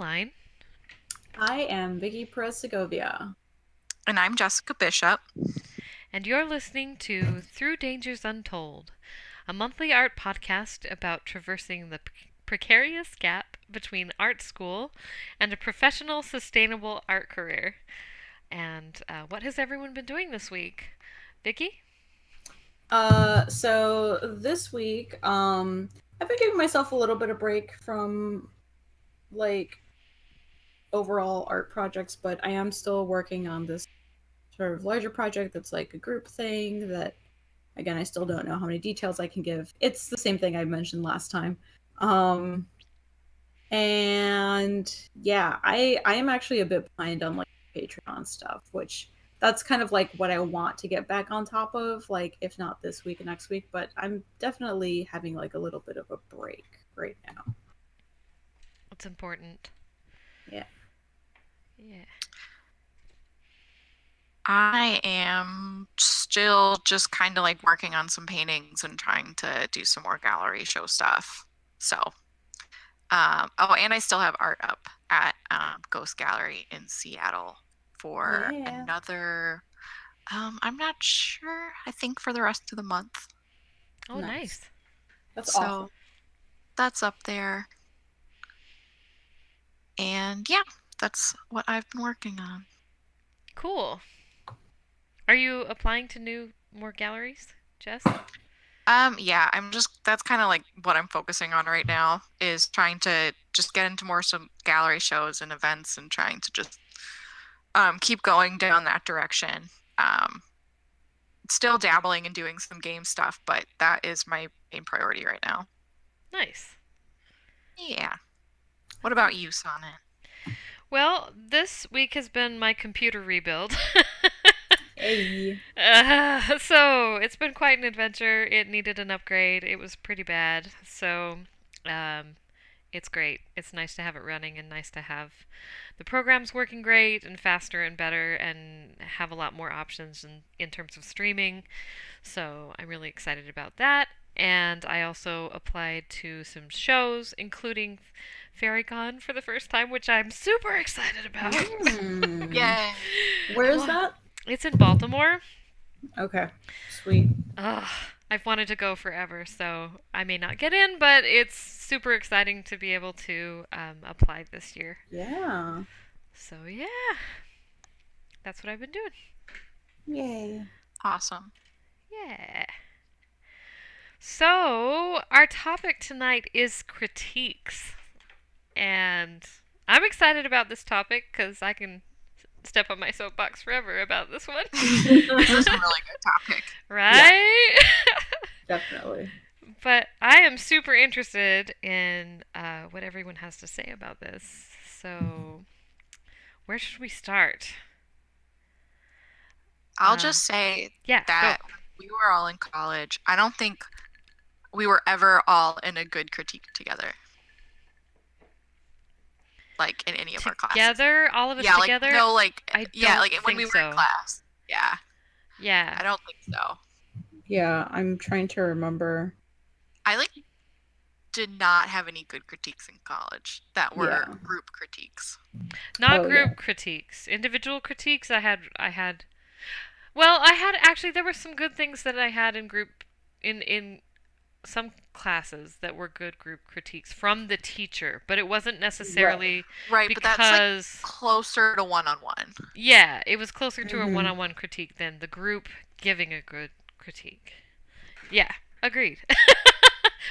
Shelline. I am Vickie Perez-Segovia. And I'm Jessica Bishop. And you're listening to Through Dangers Untold, a monthly art podcast about traversing the precarious gap between art school and a professional, sustainable art career. And what has everyone been doing this week? Vickie? So this week, I've been giving myself a little bit of break from, overall art projects, but I am still working on this sort of larger project that's like a group thing that, again, I still don't know how many details I can give. It's the same thing I mentioned last time. And yeah, I am actually a bit behind on Patreon stuff, which that's kind of like what I want to get back on top of, if not this week, next week, but I'm definitely having a little bit of a break right now. It's important. Yeah. I am still just kind of working on some paintings and trying to do some more gallery show stuff. So, and I still have art up at Ghost Gallery in Seattle for another, I'm not sure, I think for the rest of the month. Oh, nice. That's awesome. That's up there. And yeah, that's what I've been working on. Cool. Are you applying to more galleries, Jess? Yeah, that's kind of what I'm focusing on right now, is trying to just get into some gallery shows and events and trying to just keep going down that direction. Still dabbling and doing some game stuff, but that is my main priority right now. Nice. Yeah. What about you, Sonnett? Well, this week has been my computer rebuild. Hey. So it's been quite an adventure. It needed an upgrade. It was pretty bad. So it's great. It's nice to have it running and nice to have the programs working great and faster and better and have a lot more options in terms of streaming. So I'm really excited about that. And I also applied to some shows, including FairyCon for the first time, which I'm super excited about. Yeah. Where's that? It's in Baltimore. Okay. Sweet. I've wanted to go forever, so I may not get in, but it's super exciting to be able to apply this year. Yeah. So yeah, that's what I've been doing. Yay. Awesome. Yeah. So our topic tonight is critiques. And I'm excited about this topic because I can step on my soapbox forever about this one. This is a really good topic. Right? Yeah. Definitely. But I am super interested in what everyone has to say about this. So, where should we start? I'll just say that we were all in college. I don't think we were ever all in a good critique together. In any of our classes. Together? All of us together? I don't when we were so. in class. Yeah. Yeah. I don't think so. Yeah, I'm trying to remember. I did not have any good critiques in college that were group critiques. Not group critiques. Individual critiques I had actually there were some good things that I had in group in some classes that were good group critiques from the teacher, but it wasn't necessarily right because, but that's closer to one-on-one. Yeah, it was closer to a one-on-one critique than the group giving a good critique. Yeah, agreed.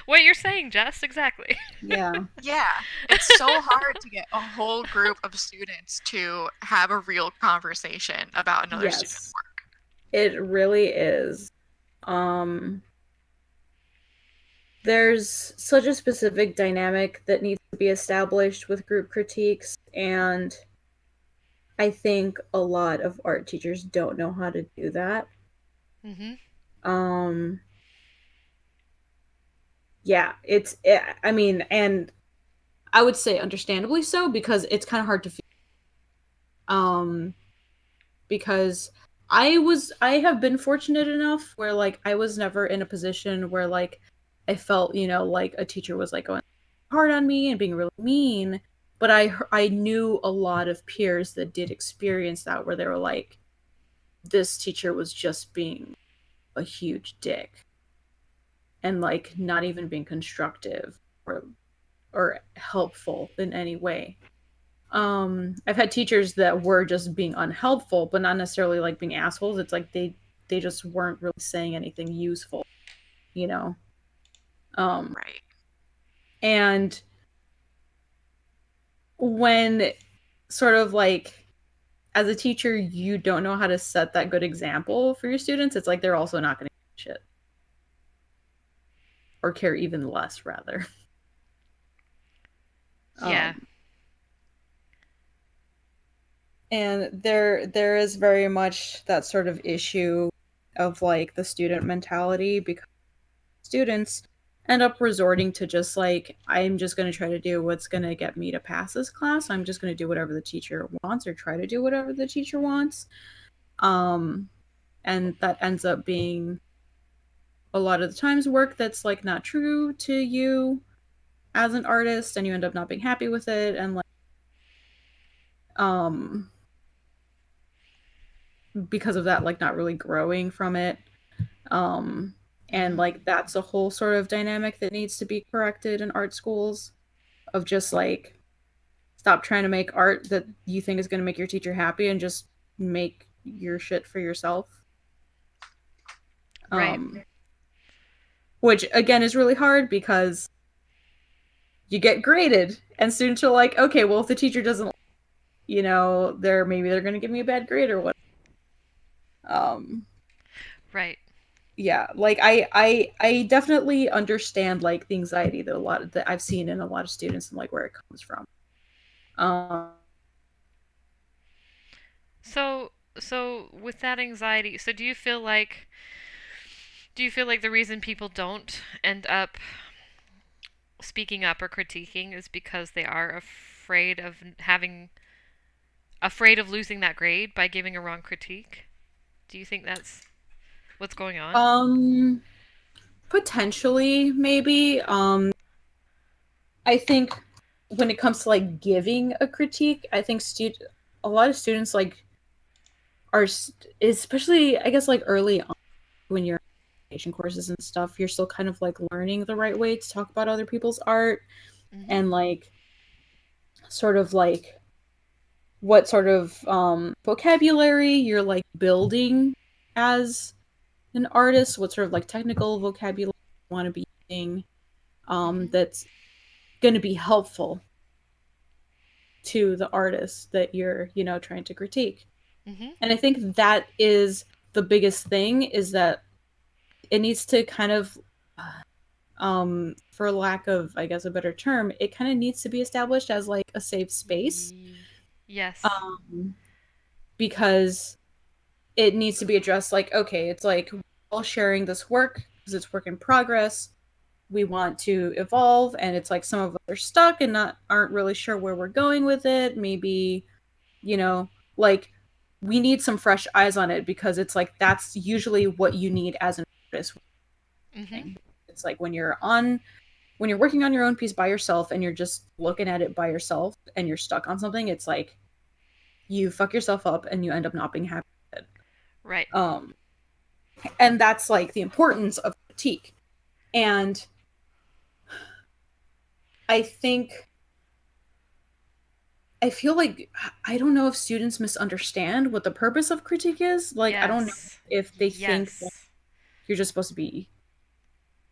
What you're saying, Jess, exactly. Yeah. Yeah, it's so hard to get a whole group of students to have a real conversation about another student's work. It really is. There's such a specific dynamic that needs to be established with group critiques, and I think a lot of art teachers don't know how to do that. Yeah, and I would say understandably so, because it's kind of hard to feel. Because I have been fortunate enough where I was never in a position where I felt, a teacher was going hard on me and being really mean. But I knew a lot of peers that did experience that, where they were like, this teacher was just being a huge dick and like not even being constructive or helpful in any way. I've had teachers that were just being unhelpful, but not necessarily like being assholes. It's like they just weren't really saying anything useful, you know. Right. And when sort of like as a teacher you don't know how to set that good example for your students, it's like they're also not going to give a shit or care even less, rather. Yeah. And there is very much that sort of issue of like the student mentality, because students end up resorting to just like, I'm just going to try to do what's going to get me to pass this class. I'm just going to do whatever the teacher wants, or try to do whatever the teacher wants. And that ends up being a lot of the times work that's like not true to you as an artist, and you end up not being happy with it, and like because of that, like not really growing from it. And like that's a whole sort of dynamic that needs to be corrected in art schools, of just like, stop trying to make art that you think is going to make your teacher happy and just make your shit for yourself. Right. Which again is really hard, because you get graded and students are like, okay, well, if the teacher doesn't, you know, maybe they're going to give me a bad grade or what. Right. Yeah, like I definitely understand like the anxiety that I've seen in a lot of students and like where it comes from. So with that anxiety, so do you feel like the reason people don't end up speaking up or critiquing is because they are afraid of losing that grade by giving a wrong critique? Do you think that's what's going on? Potentially, maybe. I think when it comes to like giving a critique, I think a lot of students like are especially, I guess, like early on when you're in education courses and stuff, you're still kind of like learning the right way to talk about other people's art, and like sort of like what sort of vocabulary you're like building as an artist, what sort of like technical vocabulary you want to be using, that's going to be helpful to the artist that you're, you know, trying to critique. And I think that is the biggest thing, is that it needs to kind of, for lack of, I guess, a better term, it kind of needs to be established as like a safe space. Yes. Because it needs to be addressed like, okay, it's like we're all sharing this work because it's work in progress. We want to evolve, and it's like some of us are stuck and aren't really sure where we're going with it. Maybe, you know, like we need some fresh eyes on it, because it's like that's usually what you need as an artist. It's like when you're working on your own piece by yourself and you're just looking at it by yourself and you're stuck on something, it's like you fuck yourself up and you end up not being happy with it. Right. And that's like the importance of critique. And I feel like, I don't know if students misunderstand what the purpose of critique is. Like, I don't know if they think that you're just supposed to be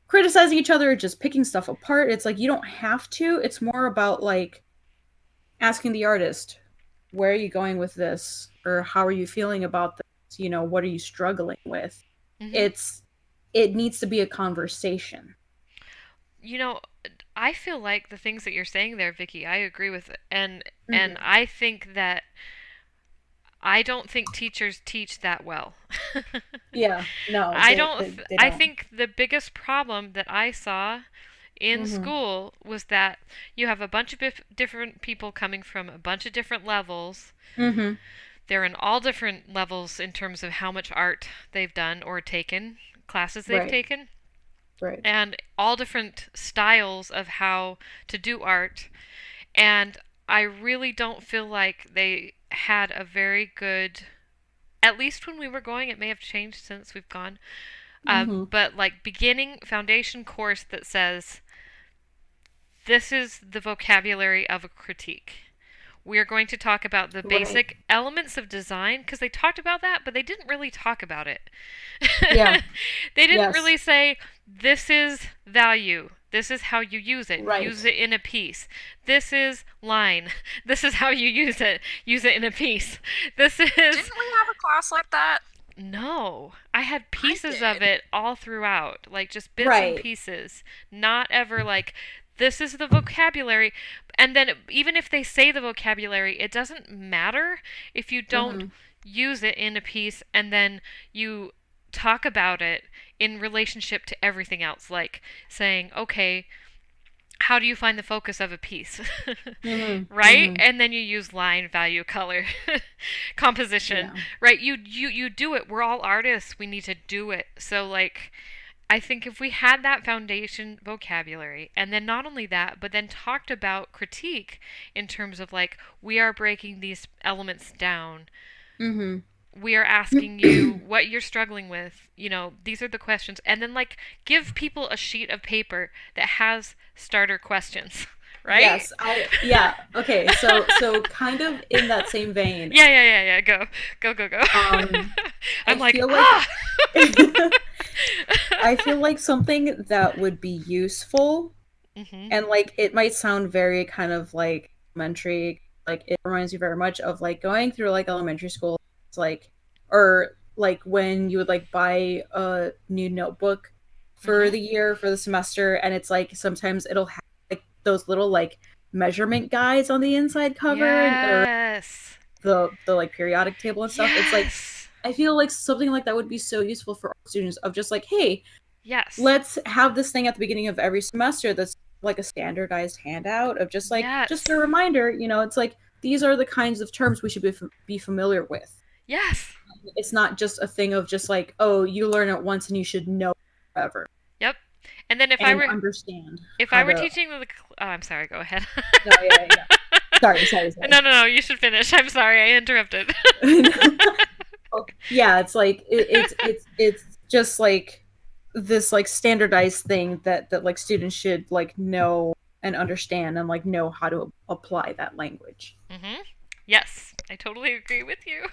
criticizing each other or just picking stuff apart. It's like, you don't have to. It's more about like asking the artist, where are you going with this? Or how are you feeling about this? You know, what are you struggling with? It needs to be a conversation. You know, I feel like the things that you're saying there, Vickie, I agree with it. And I think that I don't think teachers teach that well. Yeah, no. I think the biggest problem that I saw in school was that you have a bunch of different people coming from a bunch of different levels. They're in all different levels in terms of how much art they've done or taken, classes they've taken. Right. And all different styles of how to do art. And I really don't feel like they had a very good, at least when we were going, it may have changed since we've gone, but like beginning foundation course that says, this is the vocabulary of a critique. We are going to talk about the basic elements of design, because they talked about that, but they didn't really talk about it. Yeah. They didn't really say, this is value. This is how you use it. Right. Use it in a piece. This is line. This is how you use it. Use it in a piece. This is... Didn't we have a class like that? No. I had pieces of did. it all throughout. Like, just bits Right. and pieces. Not ever like, this is the vocabulary. And then even if they say the vocabulary, it doesn't matter if you don't use it in a piece and then you talk about it in relationship to everything else. Like saying, okay, how do you find the focus of a piece? Right? And then you use line, value, color, composition. Yeah. Right? You do it. We're all artists. We need to do it. So like, I think if we had that foundation vocabulary, and then not only that, but then talked about critique in terms of like, we are breaking these elements down. We are asking you what you're struggling with. You know, these are the questions. And then like, give people a sheet of paper that has starter questions. Right? Yes. Okay. So kind of in that same vein. Yeah. Go. I'm like, feel I feel like something that would be useful, and like it might sound very kind of like elementary, like it reminds me very much of like going through like elementary school. It's like, or like when you would like buy a new notebook for the year, for the semester, and it's like sometimes it'll have like those little like measurement guides on the inside cover, yes. or the like periodic table and stuff. It's like, I feel like something like that would be so useful for our students, of just like, hey, let's have this thing at the beginning of every semester that's like a standardized handout of just like, just a reminder, you know, it's like, these are the kinds of terms we should be familiar with. Yes. It's not just a thing of just like, oh, you learn it once and you should know forever. Yep. And then if and I were understand. If I were teaching the I'm sorry, go ahead. No, yeah. Sorry. No, you should finish. I'm sorry, I interrupted. Yeah, it's like it's just like this like standardized thing that like students should like know and understand and like know how to apply that language. Yes, I totally agree with you.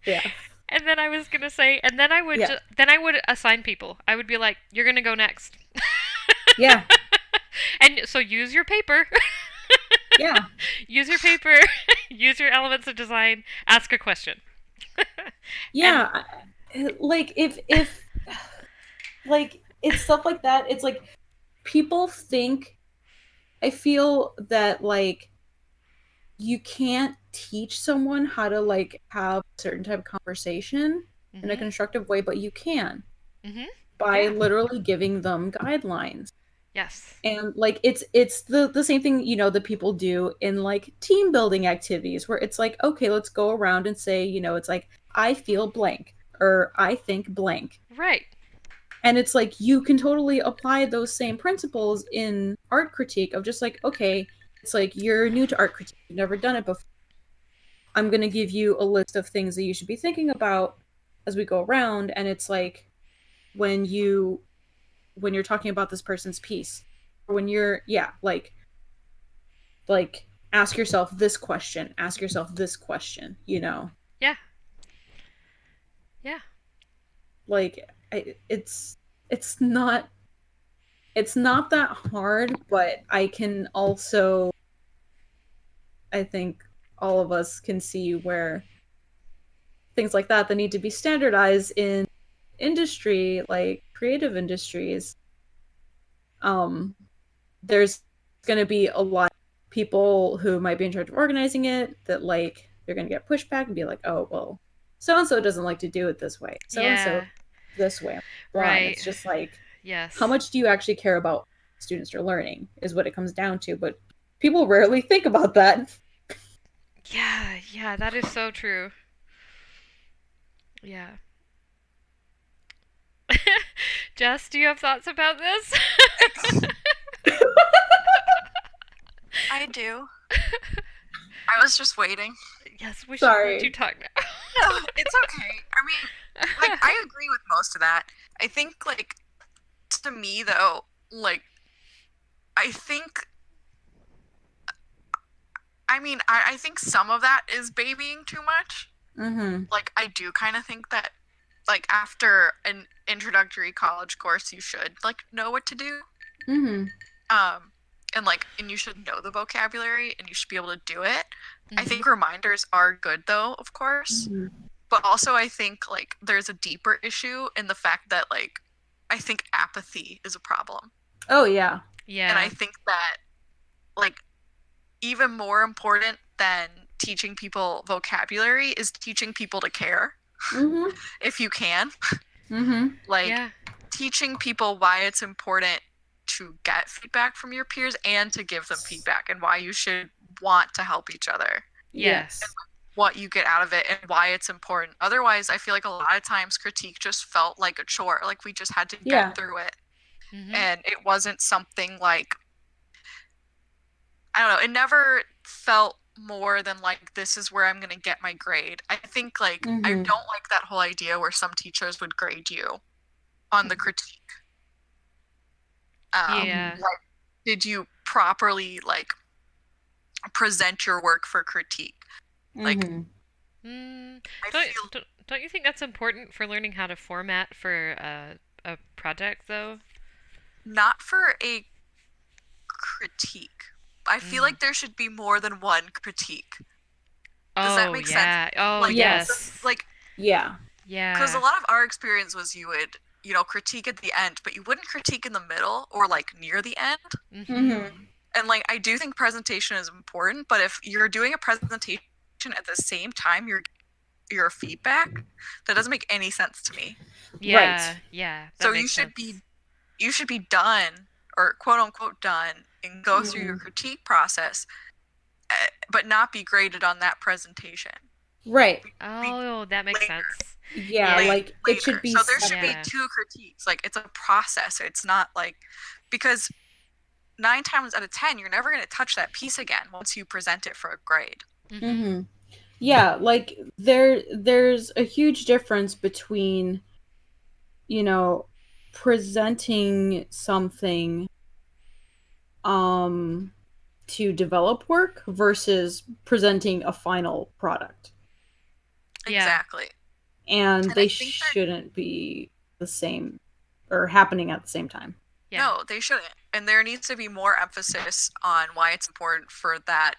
Yeah. And then I was gonna say, and then I would then I would assign people. I would be like, you're gonna go next. Yeah. And so use your paper. Yeah. Use your paper. Use your elements of design. Ask a question. Yeah. Like if like it's stuff like that. It's like people think, I feel that like you can't teach someone how to like have a certain type of conversation in a constructive way, but you can by literally giving them guidelines. Yes. And like it's the same thing, you know, that people do in like team building activities, where it's like, okay, let's go around and say, you know, it's like, I feel blank, or I think blank. Right. And it's like, you can totally apply those same principles in art critique of just like, okay, it's like, you're new to art critique, you've never done it before. I'm going to give you a list of things that you should be thinking about as we go around. And it's like, when you're talking about this person's piece, or when you're, like ask yourself this question, you know? Yeah. Yeah. Like, it's not that hard, but I can also, I think all of us can see where things like that need to be standardized in industry, like creative industries. There's going to be a lot of people who might be in charge of organizing it that like they're going to get pushback and be like, oh, well, so and so doesn't like to do it this way, so and so this way. Right. It's just like, yes, how much do you actually care about what students are learning is what it comes down to, but people rarely think about that. Yeah, that is so true. Yeah. Jess, do you have thoughts about this? I do. I was just waiting. Yes, we should Sorry. let you talk now. No, it's okay. I mean, like, I agree with most of that. I think, like, to me, though, like, I think, I think some of that is babying too much. Mm-hmm. Like, I do kind of think that, like, after an introductory college course, you should, like, know what to do. Mm-hmm. And you should know the vocabulary, and you should be able to do it. I think reminders are good, though, of course. Mm-hmm. But also, I think, like, there's a deeper issue in the fact that, like, I think apathy is a problem. Oh, yeah. Yeah. And I think that, like, even more important than teaching people vocabulary is teaching people to care, Mm-hmm. if you can. Mm-hmm. Like, yeah. teaching people why it's important to get feedback from your peers and to give them feedback, and why you should want to help each other. Yes. What you get out of it and why it's important. Otherwise, I feel like a lot of times critique just felt like a chore. Like, we just had to get through it. Mm-hmm. And it wasn't something like, I don't know, it never felt more than like, this is where I'm going to get my grade. I think, like, I don't like that whole idea where some teachers would grade you on the critique. Yeah. Like, did you properly, like, present your work for critique? Like, Don't you think that's important for learning how to format for a project, though? Not for a critique. I feel like there should be more than one critique. Does that make sense? Oh, like, yes. Like, yeah. Yeah. Because a lot of our experience was you would, critique at the end, but you wouldn't critique in the middle or, like, near the end. Mm-hmm. And, like, I do think presentation is important, but if you're doing a presentation at the same time your feedback, that doesn't make any sense to me. Yeah. Right. Yeah. So you should be done, or quote unquote done, and go through your critique process, but not be graded on that presentation. Right. Oh, that makes sense. Yeah, like, it should be so there should be Yeah. 2 critiques. Like, it's a process. It's not like, because 9 times out of 10 you're never going to touch that piece again once you present it for a grade. Mm-hmm. Yeah, like, there's a huge difference between, presenting something to develop work versus presenting a final product. Yeah. Exactly. And And they I think that- shouldn't be the same or happening at the same time. Yeah. No, they shouldn't. And there needs to be more emphasis on why it's important for that,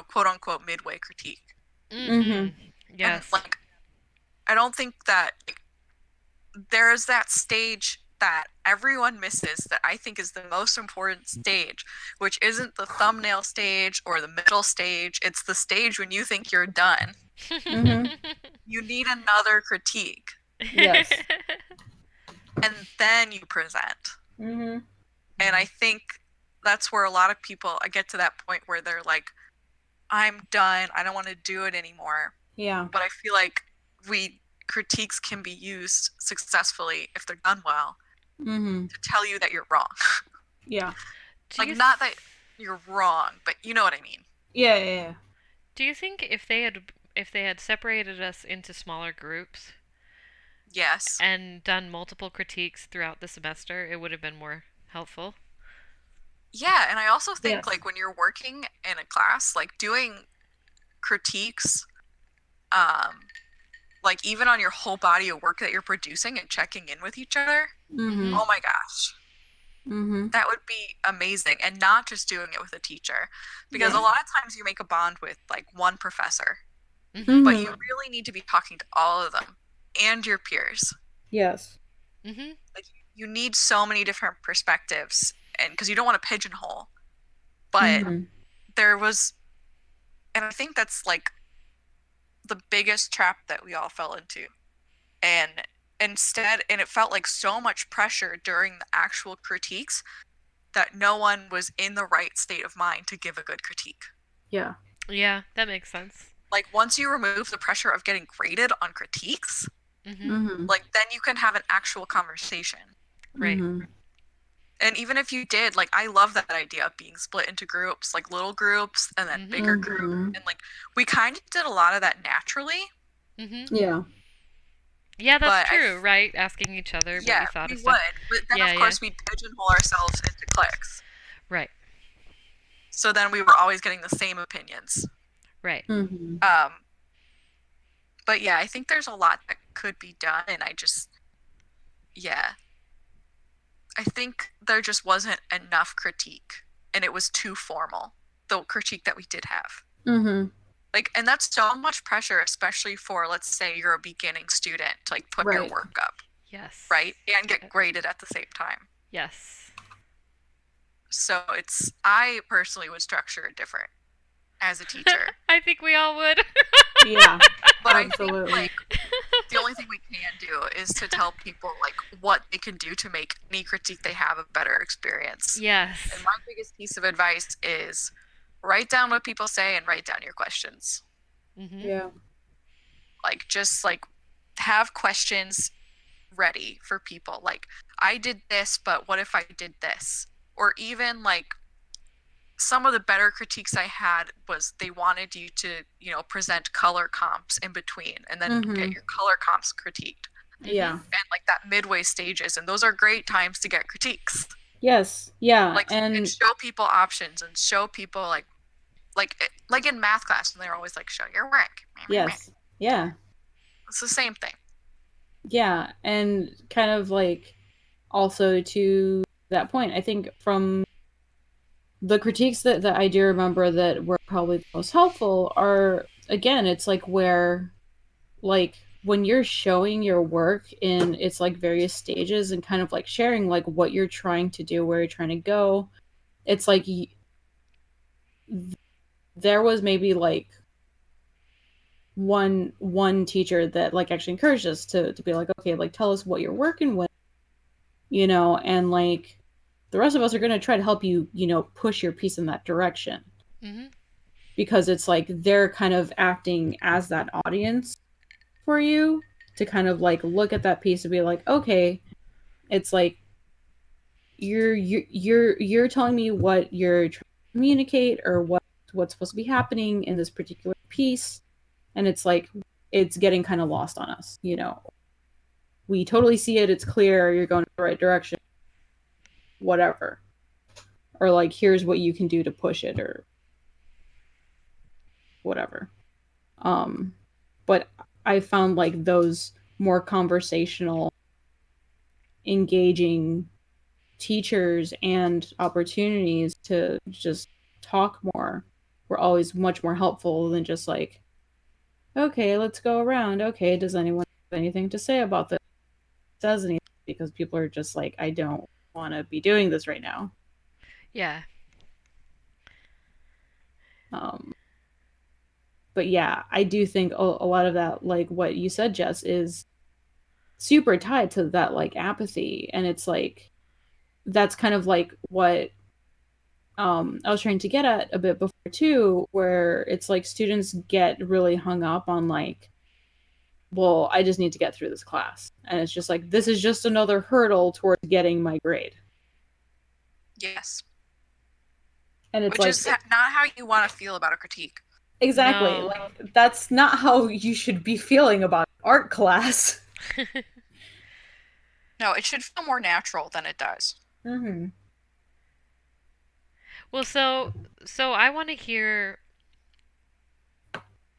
quote unquote midway critique. Yes. And, like, I don't think that, like, there's that stage that everyone misses that I think is the most important stage, which isn't the thumbnail stage or the middle stage. It's the stage when you think you're done. You need another critique, Yes. and then you present. Mm-hmm. And I think that's where a lot of people, I get to that point where they're like, I'm done. I don't want to do it anymore. Yeah. But I feel like critiques can be used successfully if they're done well Mm-hmm. to tell you that you're wrong. Yeah. Like, not that you're wrong, but you know what I mean. Yeah. Do you think if they had separated us into smaller groups Yes. and done multiple critiques throughout the semester, it would have been more helpful? Yeah, and I also think, Yes. like, when you're working in a class, like, doing critiques, like, even on your whole body of work that you're producing and checking in with each other, Mm-hmm. oh my gosh, Mm-hmm. that would be amazing. And not just doing it with a teacher, because a lot of times you make a bond with, like, one professor, Mm-hmm. but you really need to be talking to all of them and your peers. Yes. Mm-hmm. Like, you need so many different perspectives, and because you don't want to pigeonhole, but Mhm. there was, and I think that's, like, the biggest trap that we all fell into. And it felt like so much pressure during the actual critiques that no one was in the right state of mind to give a good critique. Yeah. Yeah, that makes sense. Like, once you remove the pressure of getting graded on critiques, Mm-hmm. Mm-hmm. like, then you can have an actual conversation. Right. Mhm. And even if you did, like, I love that idea of being split into groups, like little groups and then bigger groups. And like, we kind of did a lot of that naturally. Yeah. Yeah, that's true, right? Asking each other what we thought of stuff. But then, of course, we pigeonhole ourselves into cliques. Right. So then we were always getting the same opinions. Right. But yeah, I think there's a lot that could be done, and I think there just wasn't enough critique, and it was too formal, the critique that we did have. Like, and that's so much pressure, especially for, let's say you're a beginning student, to like put your work up. Yes. Right? And get graded at the same time. Yes. So I personally would structure it different as a teacher. I think we all would. Yeah. But absolutely. I think, like, the only thing we can do is to tell people, like, what they can do to make any critique they have a better experience. Yes. And my biggest piece of advice is write down what people say and write down your questions. Yeah. Like, just, like, have questions ready for people. Like, I did this, but what if I did this? Or even, like, some of the better critiques I had was they wanted you to, you know, present color comps in between and then get your color comps critiqued. Yeah. And like that midway stages. And those are great times to get critiques. Yes. Yeah. Like, and show people options and show people like in math class, and they're always like, show your work. Yes. Yeah. It's the same thing. Yeah. And kind of like also to that point, I think from the critiques that I do remember that were probably the most helpful are, again, it's like where, like, when you're showing your work in its like various stages and kind of like sharing like what you're trying to do, where you're trying to go, it's like there was maybe like one teacher that like actually encouraged us to be like, okay, like tell us what you're working with, you know, and like the rest of us are going to try to help you, you know, push your piece in that direction. Because it's like they're kind of acting as that audience for you to kind of like look at that piece and be like, okay, it's like you're telling me what you're trying to communicate or what's supposed to be happening in this particular piece, and it's like it's getting kind of lost on us, you know. We totally see it, it's clear, you're going in the right direction, whatever, or like here's what you can do to push it or whatever. But I found like those more conversational, engaging teachers and opportunities to just talk more were always much more helpful than just like, okay, let's go around. Okay, does anyone have anything to say about this? Says anything, because people are just like, I don't want to be doing this right now. Yeah. But yeah, I do think a lot of that, like what you said, Jess, is super tied to that like apathy. And it's like, that's kind of like what I was trying to get at a bit before too, where it's like students get really hung up on like, well, I just need to get through this class. And it's just like, this is just another hurdle towards getting my grade. Yes. And it's which like, is not how you want to feel about a critique. Exactly. No. Like, that's not how you should be feeling about art class. No, it should feel more natural than it does. Well, so I want to hear.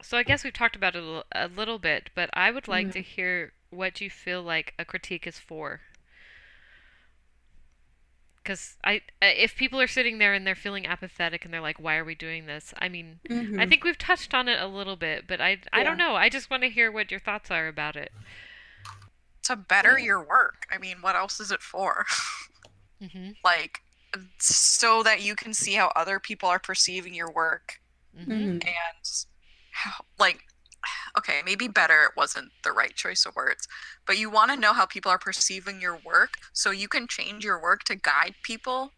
So I guess we've talked about it a little bit, but I would like to hear what you feel like a critique is for. Because if people are sitting there and they're feeling apathetic and they're like, why are we doing this? I mean, I think we've touched on it a little bit, but I don't know. I just want to hear what your thoughts are about it. To better your work. I mean, what else is it for? Like, so that you can see how other people are perceiving your work. And how, like, okay, maybe better wasn't the right choice of words, but you want to know how people are perceiving your work so you can change your work to guide people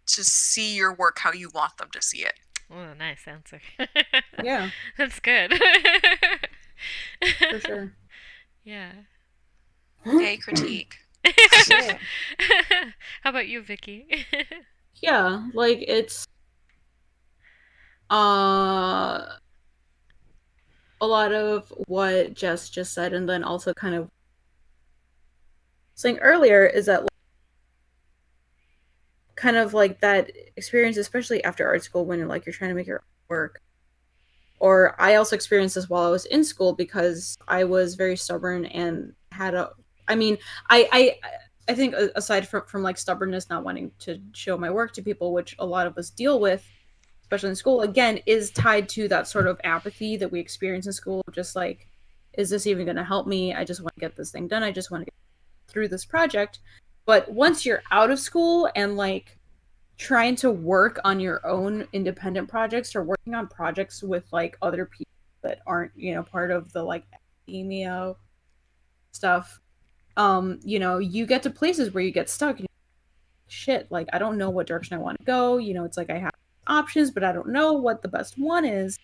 to see your work how you want them to see it. Oh, nice answer. Yeah. That's good. For sure. Yeah. Hey, critique. Yeah. How about you, Vickie? Yeah, like it's a lot of what Jess just said, and then also kind of saying earlier is that kind of like that experience, especially after art school when like you're trying to make your work. Or I also experienced this while I was in school because I was very stubborn and had a. I mean, I think aside from like stubbornness, not wanting to show my work to people, which a lot of us deal with, especially in school, again, is tied to that sort of apathy that we experience in school. Just like, is this even going to help me? I just want to get this thing done. I just want to get through this project. But once you're out of school and like trying to work on your own independent projects or working on projects with like other people that aren't, part of the like academia stuff, you get to places where you get stuck and shit, like I don't know what direction I want to go. It's like I have options, but I don't know what the best one is.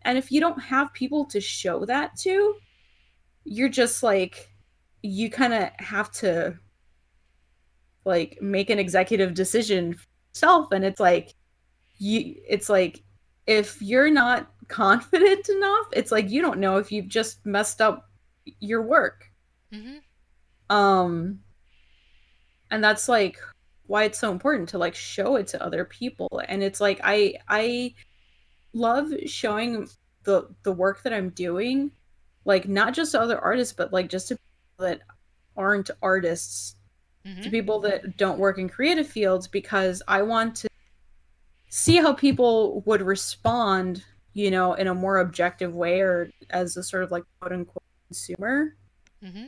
And if you don't have people to show that to, you're just like, you kind of have to like make an executive decision for yourself. And it's like if you're not confident enough, it's like you don't know if you've just messed up your work. Mm-hmm. And that's like why it's so important to like show it to other people. And it's like I love showing the work that I'm doing, like not just to other artists, but like just to people that aren't artists, Mm-hmm. to people that don't work in creative fields, because I want to see how people would respond, in a more objective way, or as a sort of like quote unquote consumer, Mm-hmm.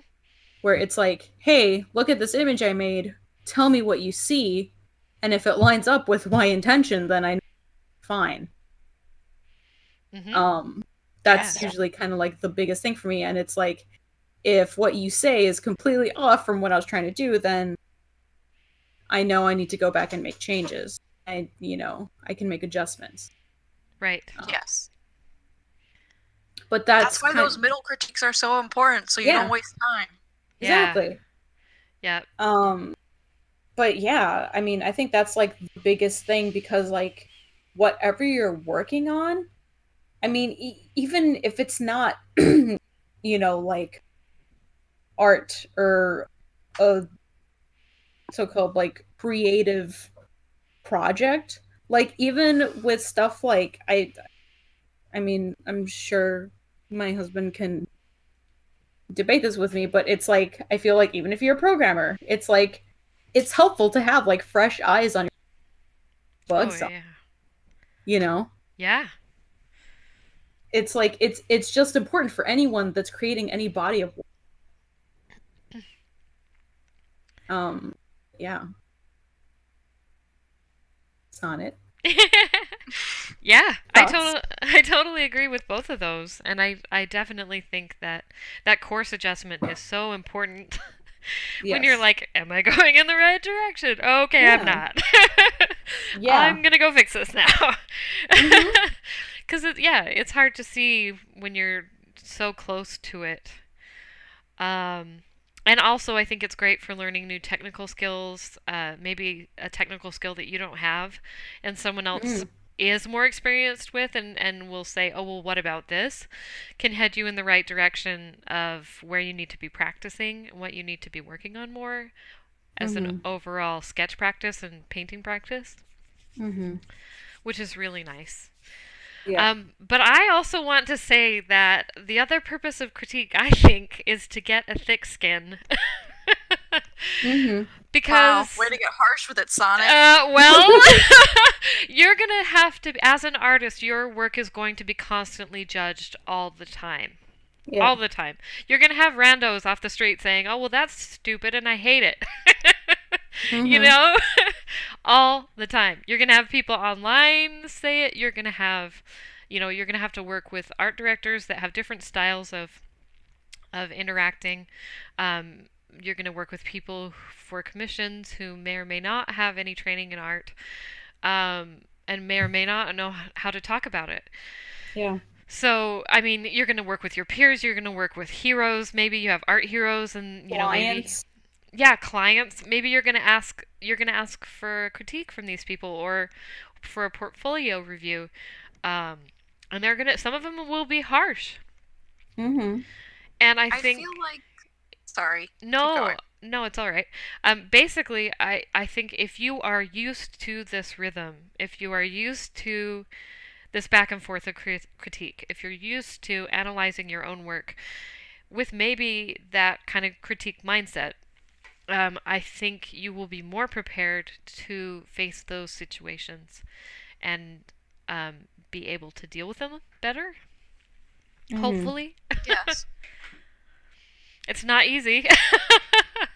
where it's like, hey, look at this image I made. Tell me what you see. And if it lines up with my intention, then I know fine. Mm-hmm. That's Yeah. usually kind of like the biggest thing for me. And it's like, if what you say is completely off from what I was trying to do, then I know I need to go back and make changes. I can make adjustments. Right. Yes. But That's why those middle critiques are so important, so you don't waste time. Exactly. Yeah. But yeah, I mean, I think that's like the biggest thing, because like whatever you're working on, I mean, even if it's not, like art or a so-called like creative project, like even with stuff like I mean, I'm sure my husband can debate this with me, but it's like I feel like even if you're a programmer, it's like it's helpful to have like fresh eyes on your bugs. Oh yeah. You know, Yeah. it's like it's just important for anyone that's creating any body of work. Yeah, Sonnett. Yeah, Thoughts? I totally agree with both of those, and I definitely think that that course adjustment is so important. When you're Yes. like, am I going in the right direction? Okay, I'm Yeah. not. Yeah. I'm gonna go fix this now. Mhm. Because it's hard to see when you're so close to it. Um, and also, I think it's great for learning new technical skills, maybe a technical skill that you don't have, and someone else Mm. is more experienced with, and will say, oh, well, what about this? Can head you in the right direction of where you need to be practicing, and what you need to be working on more as an Mhm. overall sketch practice and painting practice, Mhm. which is really nice. Yeah. But I also want to say that the other purpose of critique, I think, is to get a thick skin. Mhm. Wow, Because, way to get harsh with it, Sonic. well, you're going to have to, as an artist, your work is going to be constantly judged all the time. Yeah. All the time. You're going to have randos off the street saying, oh, well, that's stupid and I hate it. You Mhm. know? All the time. You're going to have people online say it. You're going to have, you're going to have to work with art directors that have different styles of interacting. You're going to work with people for commissions who may or may not have any training in art, and may or may not know how to talk about it. Yeah. So, I mean, you're going to work with your peers, you're going to work with heroes. Maybe you have art heroes, and, maybe. Clients. yeah, clients, maybe you're going to ask for critique from these people or for a portfolio review. Um, and some of them will be harsh. Mm-hmm. And I I feel think like, sorry, keep no, going. no, it's all right. Basically, I think if you are used to this rhythm, if you are used to this back and forth of critique, if you're used to analyzing your own work with maybe that kind of critique mindset, I think you will be more prepared to face those situations and be able to deal with them better. Mm-hmm. Hopefully. Yes. It's not easy,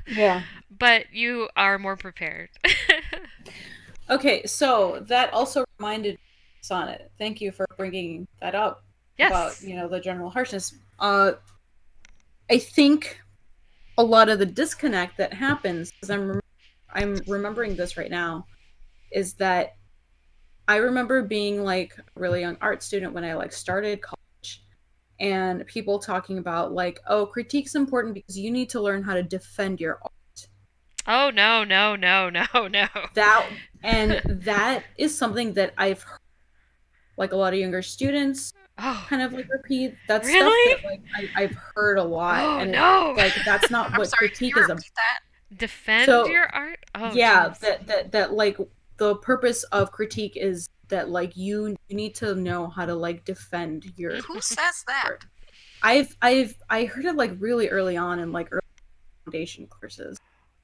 Yeah. but you are more prepared. Okay, so that also reminded me, Sonnet. Thank you for bringing that up about, Yes. the general harshness. I think a lot of the disconnect that happens, because I'm remembering this right now, is that I remember being like a really young art student when I like started college, and people talking about like, oh, critique's important because you need to learn how to defend your art. Oh no, no, no, no, no. That and that is something that I've heard, like a lot of younger students Oh, kind of like repeat. That's stuff that really? like I've heard a lot, Oh and it's no. like that's not I'm what sorry, can critique you is about. repeat that? Defend So your art? Oh yeah, jeez. that like the purpose of critique is that like you need to know how to like defend your Who says that? art. I heard it like really early on in like early foundation courses,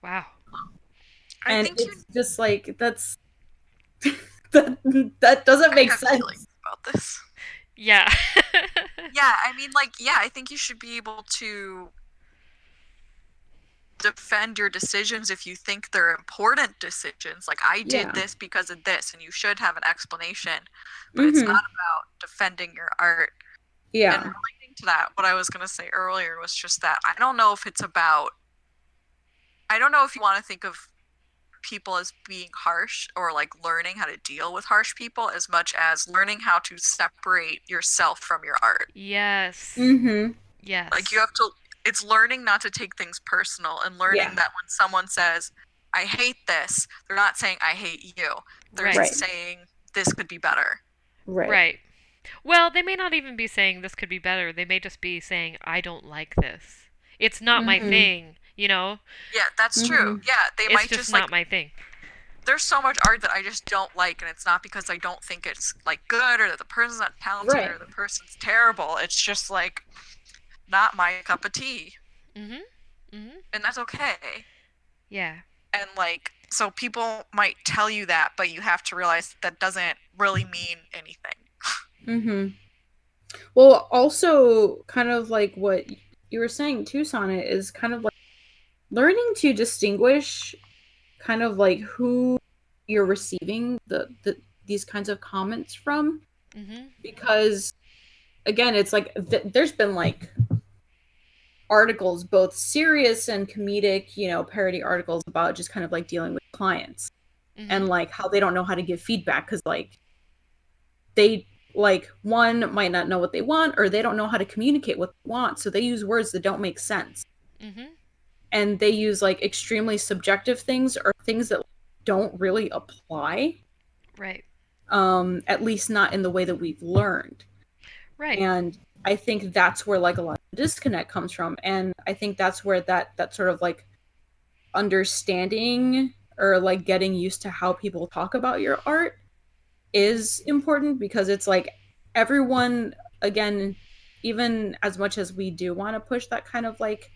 Wow. I and think you it's just like that that doesn't I make have feelings sense. about this. Yeah. Yeah, I mean, like, yeah, I think you should be able to defend your decisions if you think they're important decisions. Like, I did Yeah. this because of this, and you should have an explanation. But it's Mm-hmm. not about defending your art. And Yeah. relating to that, what I was going to say earlier was just that I don't know if it's about, I don't know if you want to think of people as being harsh or like learning how to deal with harsh people as much as learning how to separate yourself from your art. Yes. Mm-hmm. Yes. Like you have to, it's learning not to take things personal and learning Yeah. that when someone says, I hate this, they're not saying I hate you. They're Right. saying this could be better. Right. Right. Well, they may not even be saying this could be better. They may just be saying I don't like this. It's not my Mhm. thing, you know? Yeah, that's true. Mhm. Yeah, they It's might just just not like, my thing. there's so much art that I just don't like, and it's not because I don't think it's like good or that the person's not talented Right. or the person's terrible. It's just like not my cup of tea, Mhm. Mhm. and that's okay. Yeah. And like, so people might tell you that, but you have to realize that doesn't really mean anything. Mm-hmm. Well, also, kind of like what you were saying too, Sonnet, is kind of like learning to distinguish kind of like who you're receiving these kinds of comments from. Mhm. Because, again, it's like there's been like articles, both serious and comedic, parody articles about just kind of like dealing with clients and Mhm. like how they don't know how to give feedback because like they like one might not know what they want or they don't know how to communicate what they want, so they use words that don't make sense, Mhm. and they use like extremely subjective things or things that don't really apply, Right. at least not in the way that we've learned. Right. And I think that's where like a lot of disconnect comes from, and I think that's where that sort of like understanding or like getting used to how people talk about your art is important, because it's like everyone, again, even as much as we do want to push that kind of like,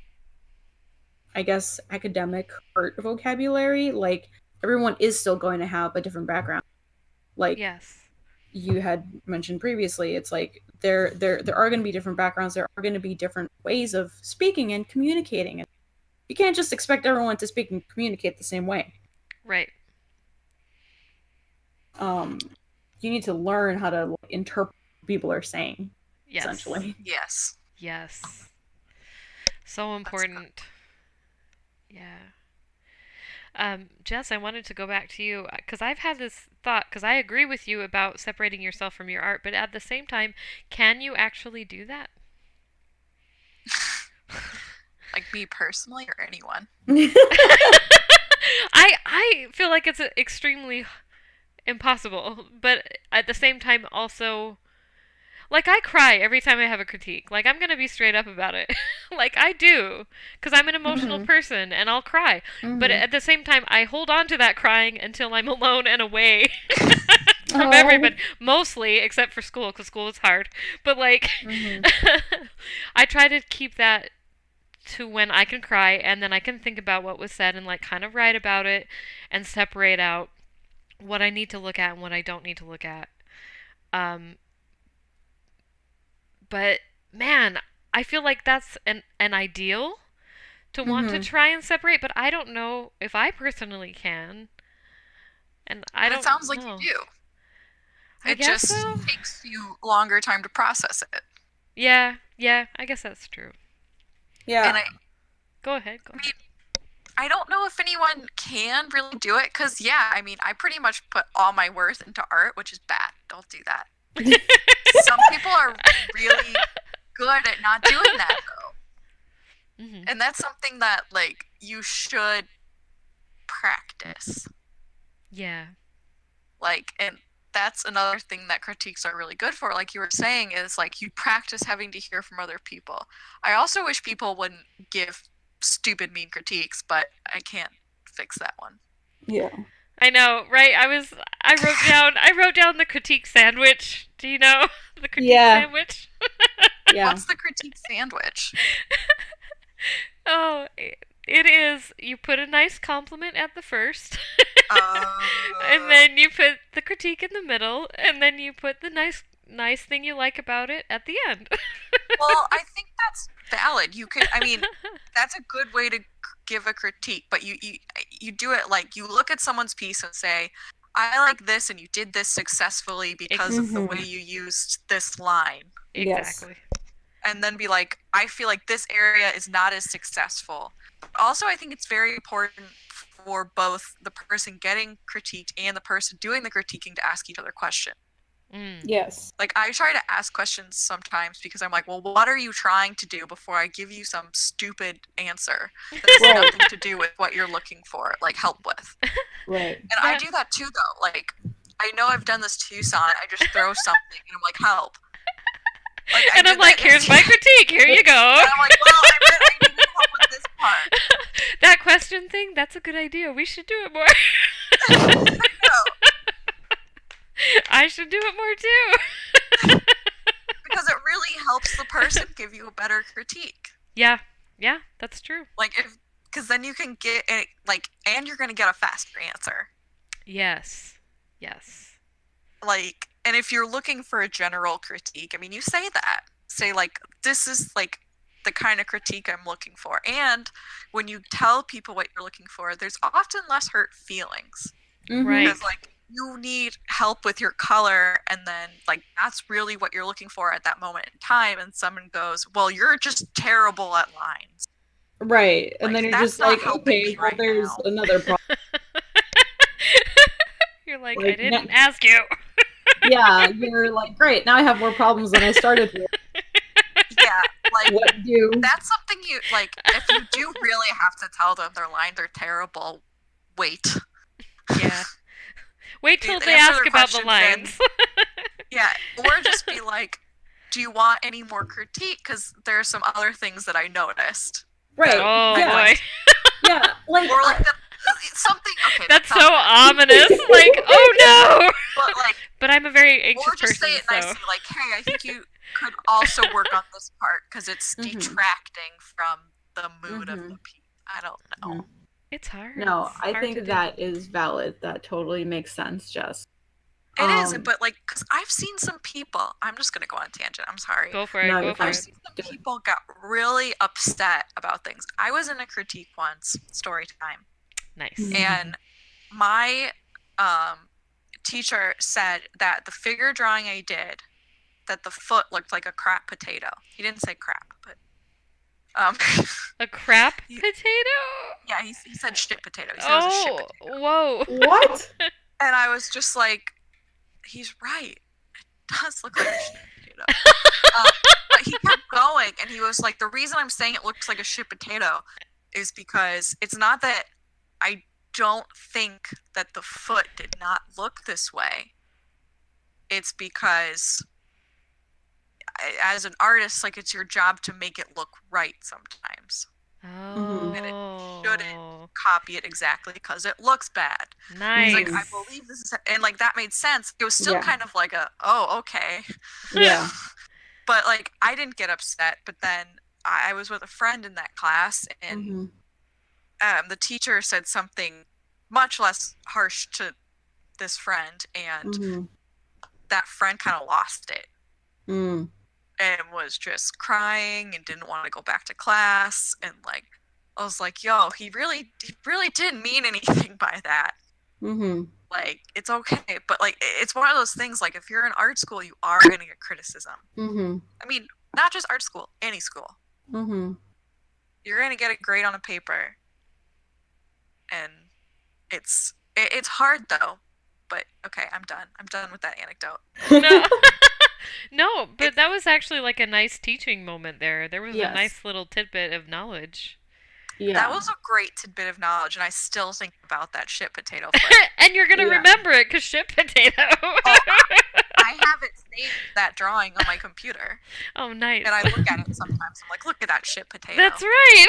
I guess, academic art vocabulary, like everyone is still going to have a different background. Like Yes. you had mentioned previously, it's like there are going to be different backgrounds, there are going to be different ways of speaking and communicating, and you can't just expect everyone to speak and communicate the same way. Right. You need to learn how to like, interpret what people are saying, Yes. essentially. Yes. Yes. So important. Yeah. Jess, I wanted to go back to you because I've had this thought, because I agree with you about separating yourself from your art, but at the same time, can you actually do that? Like me personally or anyone? I feel like it's extremely impossible, but at the same time also like I cry every time I have a critique. Like I'm going to be straight up about it. Like I do cuz I'm an emotional person and I'll cry. But at the same time I hold on to that crying until I'm alone and away from everybody, mostly except for school cuz school is hard. But like I try to keep that to when I can cry and then I can think about what was said and like kind of write about it and separate out what I need to look at and what I don't need to look at. But man, I feel like that's an ideal to want to try and separate, but I don't know if I personally can. And I don't. It sounds like know. you do. I It guess just so. takes you longer time to process it. Yeah, I guess that's true. Yeah. And Go ahead. I mean, I don't know if anyone can really do it because, yeah, I mean, I pretty much put all my worth into art, which is bad. Don't do that. Some people are really good at not doing that, though. And that's something that, like, you should practice. Yeah. Like, and that's another thing that critiques are really good for, like you were saying, is, like, you practice having to hear from other people. I also wish people wouldn't give stupid, mean critiques, but I can't fix that one. Yeah. I know, right? I wrote down the critique sandwich. Do you know the critique sandwich? Yeah. What's the critique sandwich? Oh, it is. You put a nice compliment at the first, and then you put the critique in the middle, and then you put the nice thing you like about it at the end. Well, I think that's valid. You could, I mean, that's a good way to give a critique, but you do it like you look at someone's piece and say, I like this and you did this successfully because of the way you used this line. Exactly. And then be like, I feel like this area is not as successful. But also, I think it's very important for both the person getting critiqued and the person doing the critiquing to ask each other questions. Yes. Like, I try to ask questions sometimes because I'm like, well, what are you trying to do before I give you some stupid answer that has nothing to do with what you're looking for, like, help with. Right. And I do that too, though. Like, I know I've done this to you, Sonnett. I just throw something and I'm like, help. Like, and I'm like, here's my critique. Here you go. And I'm like, well, I need help with this part. That question thing, that's a good idea. We should do it more. I know. I should do it more too. Because it really helps the person give you a better critique. Yeah, that's true. Like, because then you can get it, like, and you're going to get a faster answer. Yes. Like, and if you're looking for a general critique, I mean, you say that. Say, like, this is, like, the kind of critique I'm looking for. And when you tell people what you're looking for, there's often less hurt feelings. Right. Because, like, you need help with your color, and then, like, that's really what you're looking for at that moment in time, and someone goes, well, you're just terrible at lines. Right. And Like, then you're just like, okay, well, there's another problem. You're like I didn't ask you. Yeah, you're like, great, now I have more problems than I started with. Yeah, like, What do? that's something you, like, if you do really have to tell them their lines are terrible, wait. Yeah. Wait till they answer ask their about the questions, lines. Yeah, or just be like, do you want any more critique? Because there are some other things that I noticed. Right. Oh yeah. boy. Yeah, like, Or, like, something, okay. That's so ominous. Like, oh no. But, like, But I'm a very anxious or just person, say it so. nicely, like, hey, I think you could also work on this part because it's detracting from the mood of the piece. I don't know. It's hard. no, It's I hard to think do. that is valid. That totally makes sense, Jess. It is, but, like, because I've seen some people, I'm just going to go on a tangent, I'm sorry. Go for it. No, Go you're for fine. I've it. seen some people got really upset about things. I was in a critique once, story time, Nice. and my teacher said that the figure drawing I did, that the foot looked like a crap potato. He didn't say crap, but A crap potato? yeah, he said shit potato. He said it was a shit potato. Whoa. What? And I was just like, he's right. It does look like a shit potato. But he kept going, and he was like, the reason I'm saying it looks like a shit potato is because it's not that I don't think that the foot did not look this way. It's because as an artist, like, it's your job to make it look right sometimes. Oh. And it shouldn't copy it exactly because it looks bad. Nice. It's like, I believe this is, and like that made sense. It was still kind of like okay. Yeah. But like, I didn't get upset, but then I was with a friend in that class, and the teacher said something much less harsh to this friend, and that friend kind of lost it. And was just crying and didn't want to go back to class, and like, I was like, yo, he really didn't mean anything by that. Like, it's okay, but like, it's one of those things, like, if you're in art school, you are going to get criticism. I mean, not just art school, any school. You're going to get a grade on a paper, and it's hard though. But okay, I'm done with that anecdote. No. No, but that was actually like a nice teaching moment there. There was a nice little tidbit of knowledge. Yeah. That was a great tidbit of knowledge, and I still think about that shit potato foot. And you're going to remember it because shit potato. I have it saved, that drawing, on my computer. Oh, nice. And I look at it sometimes. I'm like, look at that shit potato. That's right.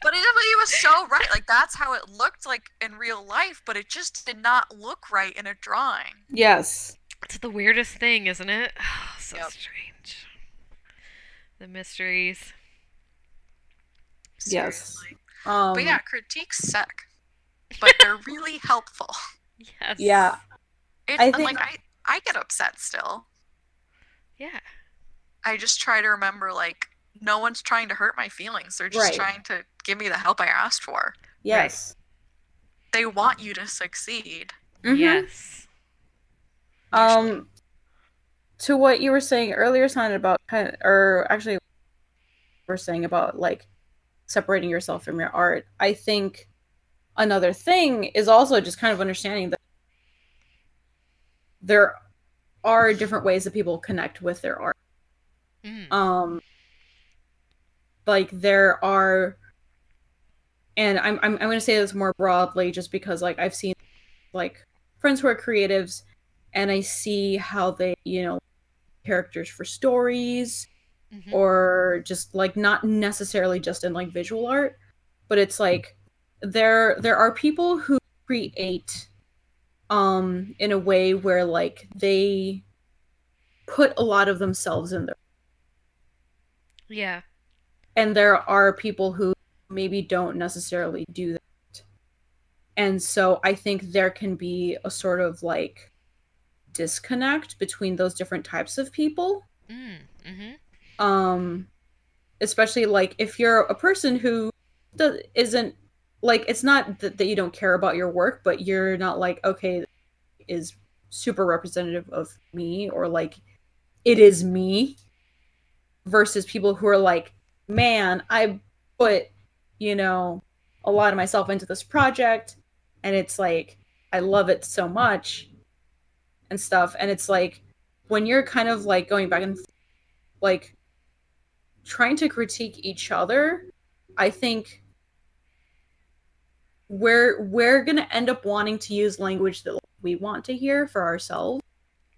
But it was so right. Like, that's how it looked like in real life, but it just did not look right in a drawing. Yes. It's the weirdest thing, isn't it? Oh, so strange. The mysteries. Seriously. Yes. But yeah, critiques suck. But they're really helpful. Yes. Yeah. I think I get upset still. Yeah. I just try to remember, like, no one's trying to hurt my feelings. They're just trying to give me the help I asked for. Yes. They want you to succeed. Yes. To what you were saying earlier, Sonnett, about you were saying about like separating yourself from your art. I think another thing is also just kind of understanding that there are different ways that people connect with their art. Like there are, and I'm going to say this more broadly, just because like I've seen like friends who are creatives, and I see how they, characters for stories, or just like not necessarily just in like visual art, but it's like there are people who create in a way where like they put a lot of themselves in there. Yeah. And there are people who maybe don't necessarily do that. And so I think there can be a sort of like disconnect between those different types of people. Especially like if you're a person who isn't like, it's not that you don't care about your work, but you're not like, okay, is super representative of me, or like it is me, versus people who are like, man, I put, a lot of myself into this project, and it's like, I love it so much and stuff. And it's like, when you're kind of like going back and like trying to critique each other, I think we're going to end up wanting to use language that we want to hear for ourselves.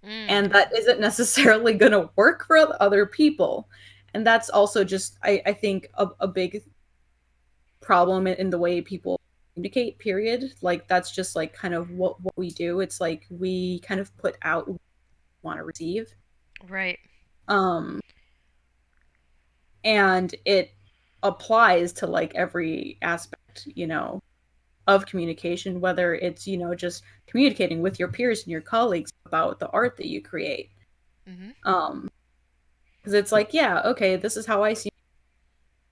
And that isn't necessarily going to work for other people. And that's also just, I think, a big problem in the way people communicate, period. Like, that's just, like, kind of what we do. It's like, we kind of put out what we want to receive. Right. And it applies to, like, every aspect, of communication, whether it's, just communicating with your peers and your colleagues about the art that you create. Because it's like, yeah, okay, this is how I see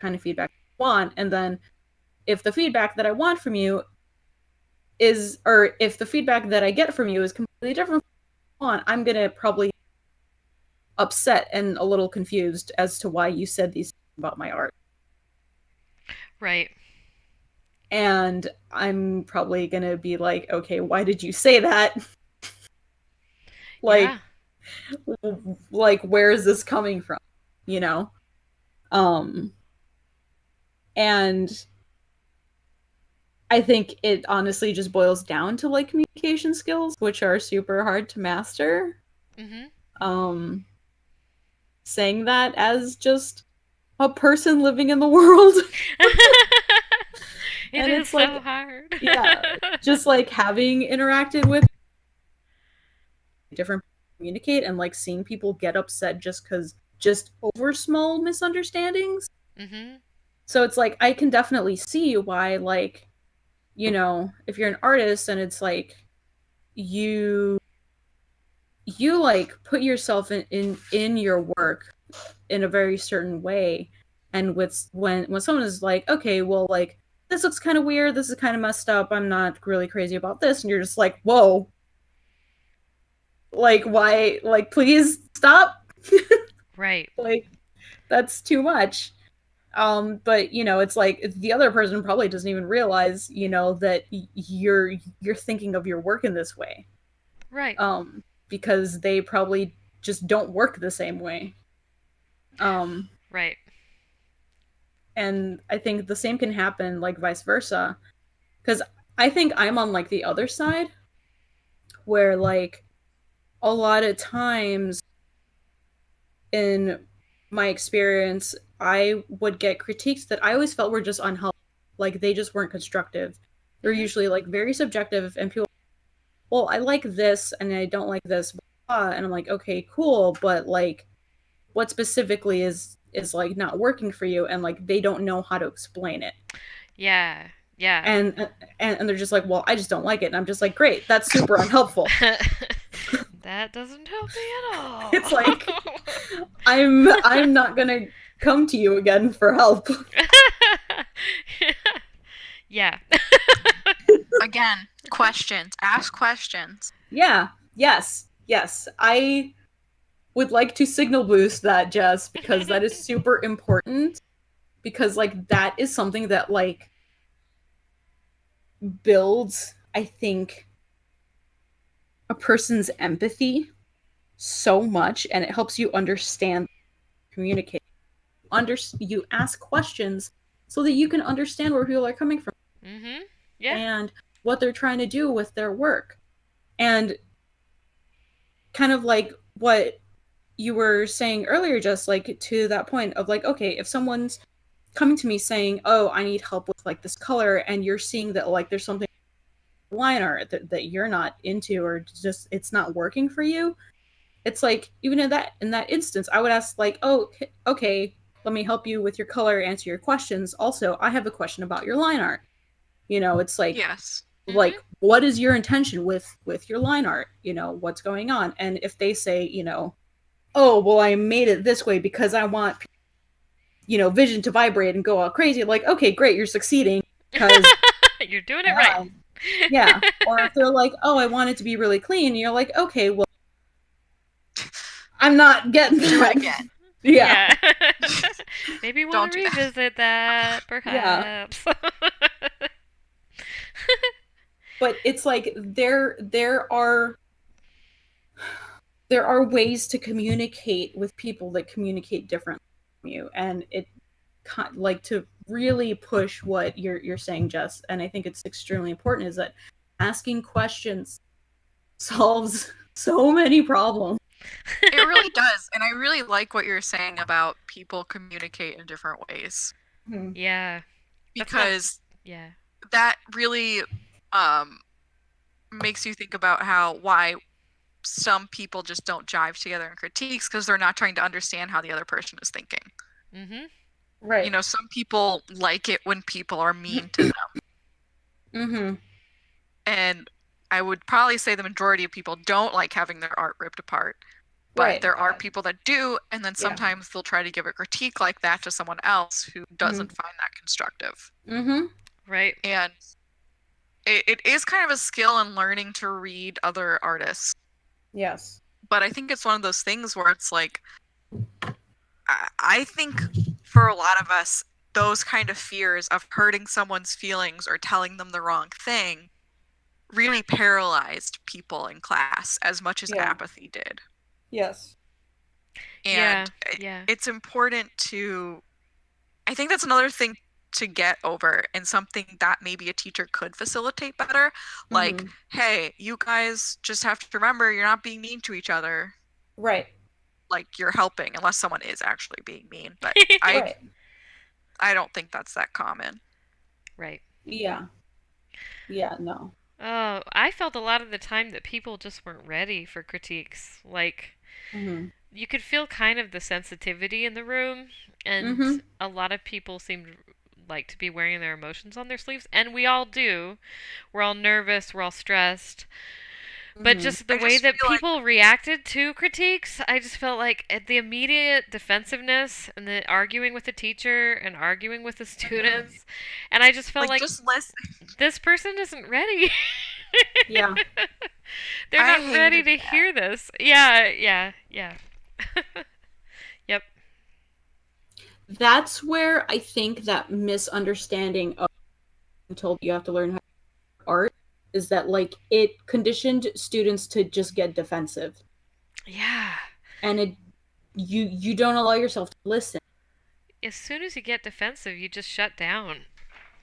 kind of feedback I want. And then if the feedback that I want from you is, or if the feedback that I get from you is completely different from what I want, I'm going to probably upset and a little confused as to why you said these things about my art. Right. And I'm probably going to be like, okay, why did you say that? Like, where is this coming from? Um, and I think it honestly just boils down to like communication skills, which are super hard to master. Mhm. Um, saying that as just a person living in the world. It And is it's so like, hard. yeah, just like having interacted with different communicate and like seeing people get upset just over small misunderstandings. Mhm. So it's like I can definitely see why, like, if you're an artist and it's like you you like put yourself in your work in a very certain way, and with when someone is like, okay, well, like, this looks kind of weird, this is kind of messed up, I'm not really crazy about this, and you're just like, whoa, like, why, like, please stop. Right. Like, that's too much. But it's like the other person probably doesn't even realize, that you're thinking of your work in this way. Right. Because they probably just don't work the same way. Um, Right. and I think the same can happen like vice versa. Because I think I'm on like the other side where like a lot of times in my experience, I would get critiques that I always felt were just unhelpful. Like they just weren't constructive. They're Mhm. usually like very subjective, and people, well, I like this and I don't like this, blah, and I'm like, okay, cool, but like, what specifically is like not working for you? And like they don't know how to explain it, Yeah. Yeah. and they're just like, well, I just don't like it, and I'm just like, great, that's super unhelpful. That doesn't help me at all. It's like I'm not gonna come to you again for help. Yeah. Again, questions. Ask questions. Yeah. Yes. I would like to signal boost that, Jess, because that is super important. Because like that is something that like builds, I think, a person's empathy so much, and it helps you understand, communicate. You ask questions so that you can understand where people are coming from Mhm. Yeah. and what they're trying to do with their work. And kind of like what you were saying earlier, just like to that point of like, okay, if someone's coming to me saying, oh, I need help with like this color, and you're seeing that like there's something line art that you're not into, or just it's not working for you, it's like, even in that instance, I would ask like, oh, okay, let me help you with your color, answer your questions. Also, I have a question about your line art. It's like, Yes. Mhm. what is your intention with your line art? What's going on? And if they say, oh, well, I made it this way because I want, vision to vibrate and go all crazy, like, okay, great, you're succeeding, because You're doing it right. yeah. Or if they're like, oh, I want it to be really clean, and you're like, okay, well, I'm not getting Do that. it again. Yeah. Yeah. Maybe want Don't to do that. revisit that, Yeah. perhaps. But it's like there are ways to communicate with people that communicate differently from you, and it like to really push what you're saying, Jess, and I think it's extremely important, is that asking questions solves so many problems. It really does. And I really like what you're saying about people communicate in different ways. Hmm. Yeah. That's not. Because Yeah. that really um makes you think about why some people just don't jive together in critiques, because they're not trying to understand how the other person is thinking. Mhm. Right. Some people like it when people are mean to them. Mm-hmm. And I would probably say the majority of people don't like having their art ripped apart. But Right. there are people that do, and then Yeah. sometimes they'll try to give a critique like that to someone else who doesn't find that constructive. Mm-hmm. Right. And it is kind of a skill in learning to read other artists. Yes. But I think it's one of those things where it's like, I think for a lot of us, those kind of fears of hurting someone's feelings or telling them the wrong thing really paralyzed people in class as much as Yeah. apathy did. Yes. And Yeah. it's important to I think that's another thing to get over, and something that maybe a teacher could facilitate better. Like, hey, you guys just have to remember you're not being mean to each other. Right. Like, you're helping, unless someone is actually being mean. But Right. I don't think that's that common. Right. Yeah. Yeah, no. Oh, I felt a lot of the time that people just weren't ready for critiques. Like, you could feel kind of the sensitivity in the room, and a lot of people seemed like to be wearing their emotions on their sleeves, and we all do. We're all nervous, we're all stressed. But just the way that people reacted to critiques, I just felt like the immediate defensiveness and the arguing with the teacher and arguing with the students, and I just felt like just listen. This person isn't ready. Yeah. They're not ready to hear this. Yeah. Yep. That's where I think that misunderstanding of told you have to learn how to art is that, like, it conditioned students to just get defensive. Yeah. And you don't allow yourself to listen. As soon as you get defensive, you just shut down.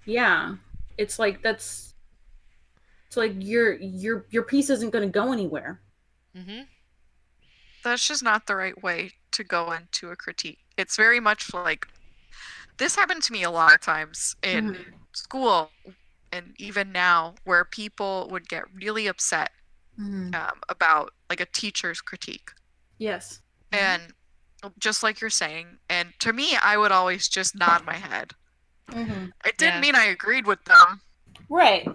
Yeah. It's like it's like your piece isn't going to go anywhere. That's just not the right way to go into a critique. It's very much like, this happened to me a lot of times in school and even now, where people would get really upset about like a teacher's critique. Yes. And just like you're saying, and to me, I would always just nod my head. It didn't mean I agreed with them. Right.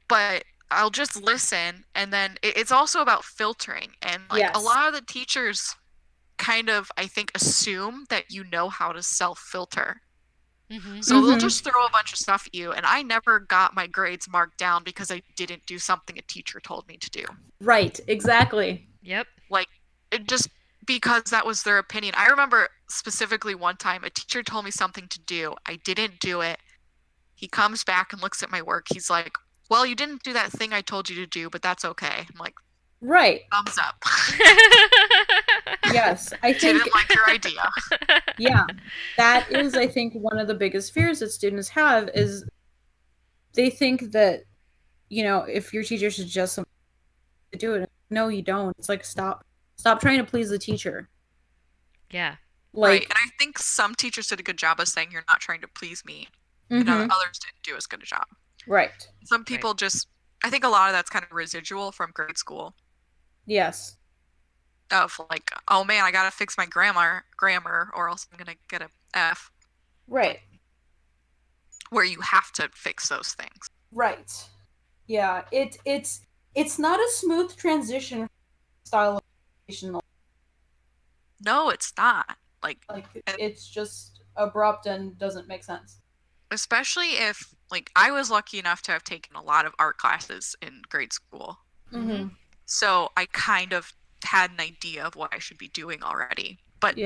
But I'll just listen, and then it's also about filtering. And like a lot of the teachers kind of, I think, assume that you know how to self-filter. So they'll just throw a bunch of stuff at you, and I never got my grades marked down because I didn't do something a teacher told me to do. Right, exactly. Yep. Like, it just because that was their opinion. I remember specifically one time a teacher told me something to do. I didn't do it. He comes back and looks at my work. He's like, well, you didn't do that thing I told you to do, but that's okay. I'm like, right. Thumbs up. Yes, I think didn't like your idea. Yeah, that is, I think, one of the biggest fears that students have is they think that, you know, if your teacher suggests something to do it, no, you don't. It's like, stop trying to please the teacher. Yeah. Like, right, and I think some teachers did a good job of saying you're not trying to please me, and others didn't do as good a job. Right. Some people just, I think a lot of that's kind of residual from grade school. Yes. Of like, oh man, I gotta fix my grammar, or else I'm gonna get a F. Right. Where you have to fix those things. Right. Yeah. It's not a smooth transition style of education. No, it's not. Like it's just abrupt and doesn't make sense. Especially if, like, I was lucky enough to have taken a lot of art classes in grade school. So I kind of had an idea of what I should be doing already. But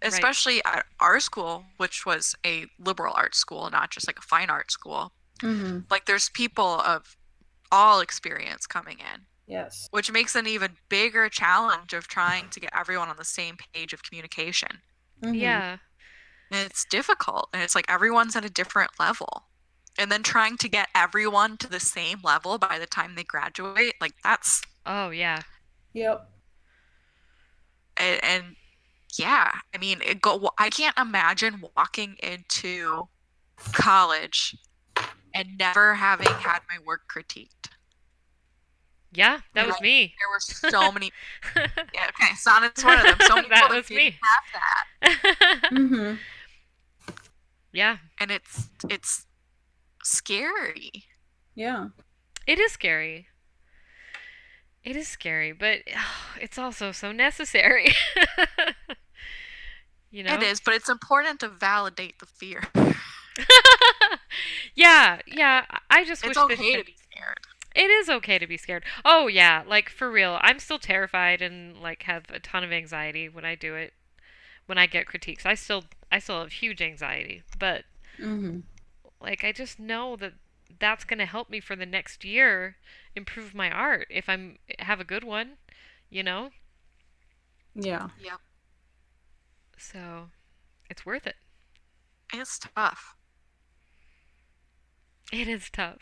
especially at our school, which was a liberal arts school, not just like a fine art school, like there's people of all experience coming in. Yes. Which makes an even bigger challenge of trying to get everyone on the same page of communication. Yeah. And it's difficult. And it's like everyone's at a different level. And then trying to get everyone to the same level by the time they graduate, like that's... Oh, yeah. Yep. And yeah, I mean, I can't imagine walking into college and never having had my work critiqued. Yeah, that was me. There were so many. Yeah, okay, Sonnett's one of them. So many that people was that me. Didn't have that. Yeah. And it's scary. Yeah. It is scary. It is scary, but it's also so necessary. You know? It is, but it's important to validate the fear. Yeah. I just it's wish okay to be scared. It is okay to be scared. Oh yeah, like for real. I'm still terrified and like have a ton of anxiety when I do it. When I get critiques, I still have huge anxiety, but like I just know that that's going to help me for the next year improve my art if have a good one, you know? Yeah. Yep. So, it's worth it. It's tough. It is tough.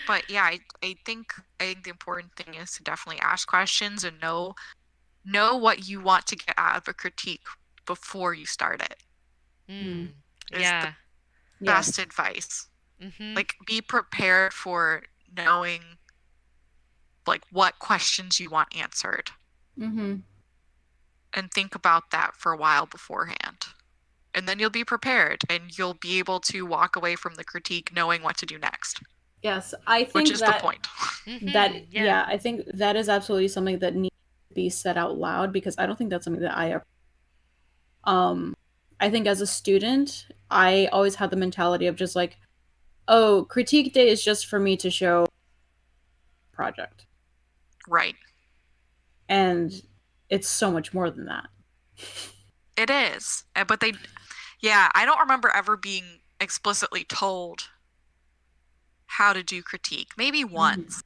But yeah, I think the important thing is to definitely ask questions and know what you want to get out of a critique before you start it. Mm. Is Yeah. the best advice. Mm-hmm. Like, be prepared for knowing like what questions you want answered. Mm-hmm. And think about that for a while beforehand. And then you'll be prepared and you'll be able to walk away from the critique knowing what to do next. Yes, I think which is the point. Mm-hmm. Yeah, I think that is absolutely something that needs to be said out loud, because I don't think that's something that I think as a student, I always had the mentality of just like, oh, critique day is just for me to show project. Right. And it's so much more than that. It is. But I don't remember ever being explicitly told how to do critique. Maybe once.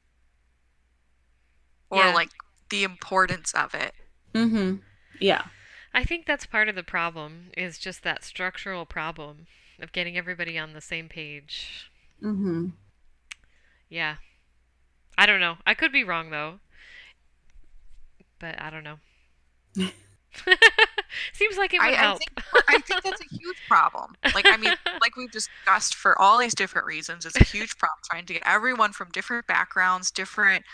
Or like the importance of it. Mm-hmm. Yeah. I think that's part of the problem, is just that structural problem of getting everybody on the same page. Mm-hmm. Yeah. I don't know. I could be wrong, though. But I don't know. Seems like it would help. I think that's a huge problem. Like, I mean, like we've discussed, for all these different reasons, it's a huge problem trying to get everyone from different backgrounds, different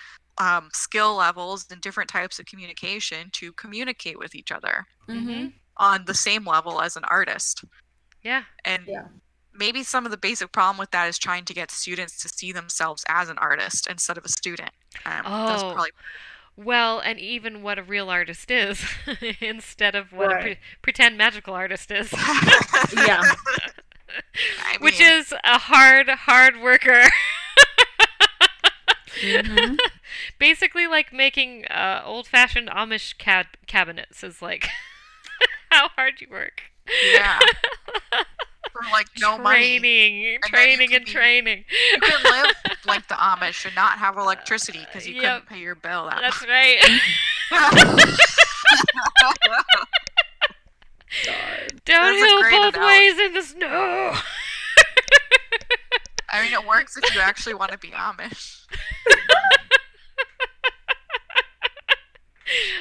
skill levels, and different types of communication to communicate with each other on the same level as an artist. Yeah. And maybe some of the basic problem with that is trying to get students to see themselves as an artist instead of a student. That's probably... Well, and even what a real artist is instead of what a pretend magical artist is. Yeah. Which is a hard worker. Basically, like making old-fashioned Amish cabinets is like how hard you work. Yeah. For like no money. Training. You can live like the Amish and not have electricity because you couldn't pay your bill. That's right. Downhill both ways in the snow. I mean, it works if you actually want to be Amish.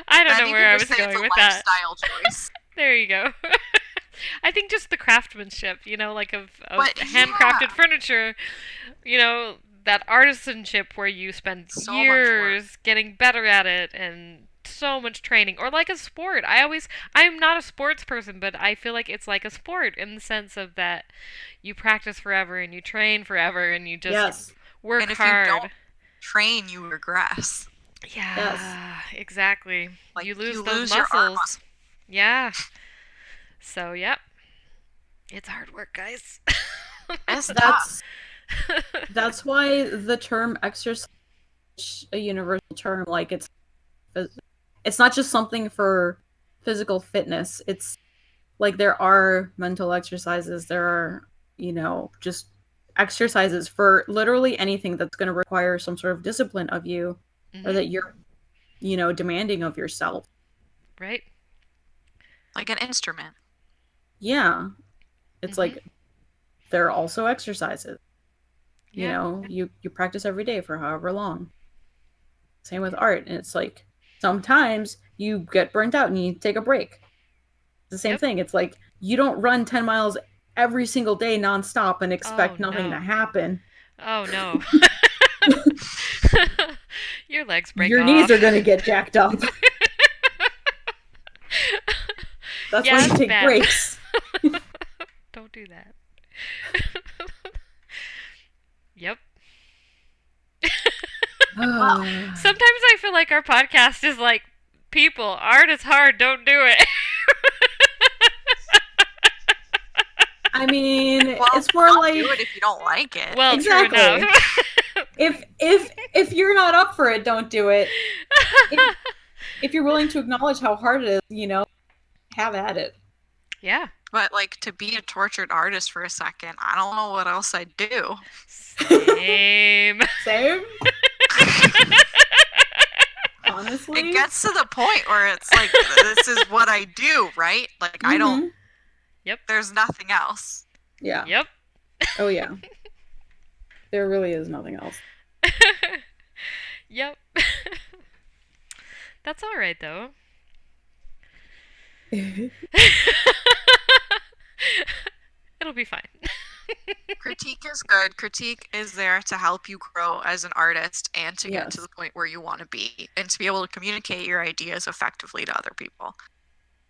I don't know where I was going with that. Lifestyle choice. There you go. I think just the craftsmanship, like of handcrafted furniture, that artisanship where you spend years getting better at it and so much training, or like a sport. I'm not a sports person, but I feel like it's like a sport in the sense of that you practice forever and you train forever and you just work hard. And if you don't train, you regress. Yeah, exactly. Like, you lose those muscles. Your arm muscle. Yeah. So, yep. It's hard work, guys. That's why the term exercise is a universal term. Like, it's not just something for physical fitness. It's like there are mental exercises. There are, just exercises for literally anything that's going to require some sort of discipline of you, or that you're, demanding of yourself. Right. Like an instrument. Yeah. It's like there are also exercises. You practice every day for however long. Same with art. And it's like sometimes you get burnt out and you take a break. It's the same thing. It's like you don't run 10 miles every single day nonstop and expect nothing to happen. Oh, no. Your legs break Your off. knees are going to get jacked up. That's why you take breaks. Don't do that. Yep. Sometimes I feel like our podcast is like, people, art is hard, don't do it. I mean, it's more like, do it if you don't like it. Well, exactly. True enough. if you're not up for it, don't do it. If you're willing to acknowledge how hard it is, have at it. Yeah. But like, to be a tortured artist for a second, I don't know what else I'd do. Same. Honestly, it gets to the point where it's like, this is what I do, right? Like, I don't Yep. There's nothing else. Yeah. Yep. Oh yeah. There really is nothing else. Yep. That's all right though. It'll be fine. Critique is good. Critique is there to help you grow as an artist and to get to Yes. the point where you want to be and to be able to communicate your ideas effectively to other people.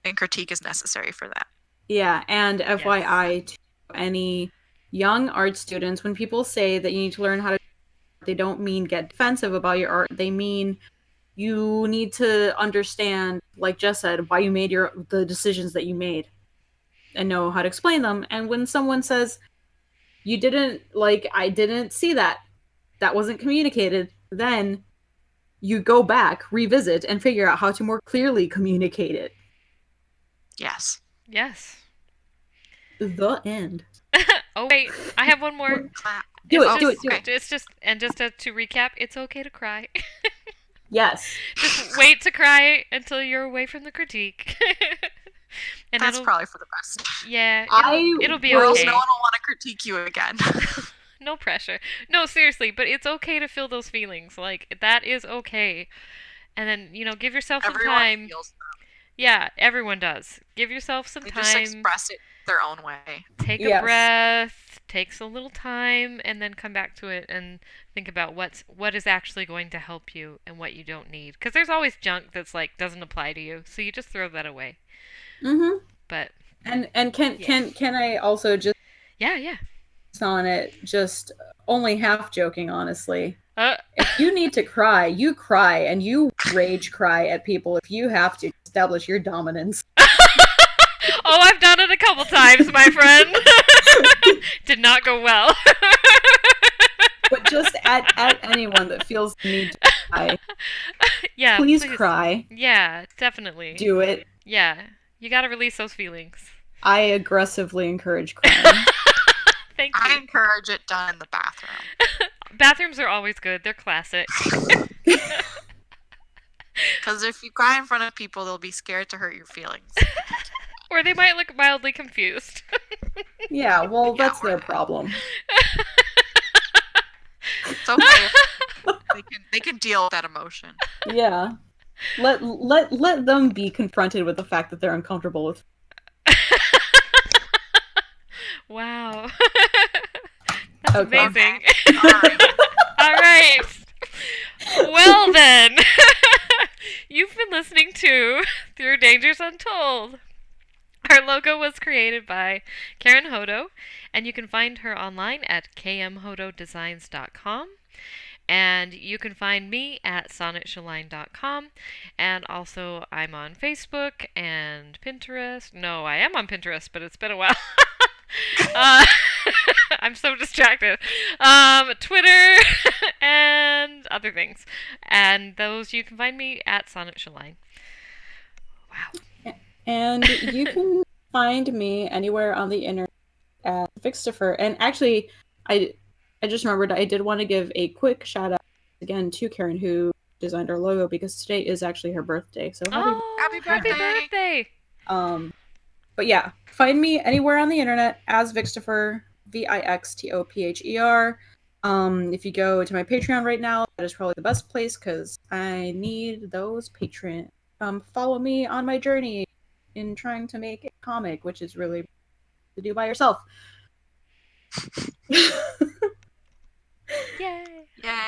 And critique is necessary for that. Yeah, and FYI to any young art students, when people say that you need to learn how to, they don't mean get defensive about your art. They mean you need to understand, like Jess said, why you made the decisions that you made and know how to explain them. And when someone says, you didn't, like, I didn't see that wasn't communicated, then you go back, revisit, and figure out how to more clearly communicate it. Yes. Yes. The end. Oh wait, I have one more. Do It's it, do it, just- do it. It's just to recap, it's okay to cry. Yes. Just wait to cry until you're away from the critique. And That's it'll, probably for the best. yeah, I it'll be Or else okay. no one will want to critique you again. No pressure. No, seriously, but it's okay to feel those feelings. Like, that is okay. And then, give yourself some Everyone time. feels them. Yeah, everyone does. Give yourself some They just time. express it their own way. Take a Yes. breath, takes a little time, and then come back to it and think about what is actually going to help you and what you don't need. Because there's always junk that's like doesn't apply to you, so you just throw that away. Mm-hmm. But And can I also just yeah. on it, just only half joking, honestly. Uh, If you need to cry, you cry, and you rage cry at people if you have to establish your dominance. oh, I've done it a couple times, my friend. Did not go well. But just at anyone that feels the need to cry, Yeah, please cry. Yeah, definitely. Do it. Yeah, you gotta release those feelings. I aggressively encourage crying. Thank I you. encourage it done in the bathroom. Bathrooms are always good. They're classic. Because if you cry in front of people, they'll be scared to hurt your feelings. Or they might look mildly confused. Yeah, well, Yeah, that's or their that. problem. It's okay. They can deal with that emotion. Yeah. Let them be confronted with the fact that they're uncomfortable with. Wow. That's Okay. amazing. All right. All right. Well then, you've been listening to Through Dangers Untold. Our logo was created by Karen Hodo, and you can find her online at kmhododesigns.com. And you can find me at sonnetshelline.com. And also, I'm on Facebook and Pinterest. No, I am on Pinterest, but it's been a while. uh, I'm so distracted. Twitter and other things. And those you can find me at Sonnett Shelline. Wow. And you can find me anywhere on the internet at Vickifer. And actually, I just remembered I did want to give a quick shout out again to Karen, who designed our logo, because today is actually her birthday. So Happy Happy birthday. birthday! but yeah, find me anywhere on the internet as Vickifer, Vixtopher. If you go to my Patreon right now, that is probably the best place because I need those patrons. Follow me on my journey in trying to make a comic, which is really to do by yourself. Yay! Yay.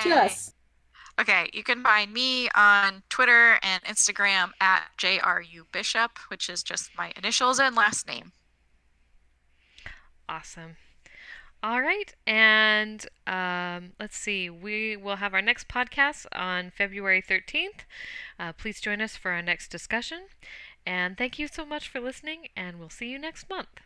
Yes. Okay, you can find me on Twitter and Instagram at JRUBishop, which is just my initials and last name. Awesome. All right, and let's see. We will have our next podcast on February 13th. Please join us for our next discussion. And thank you so much for listening, and we'll see you next month.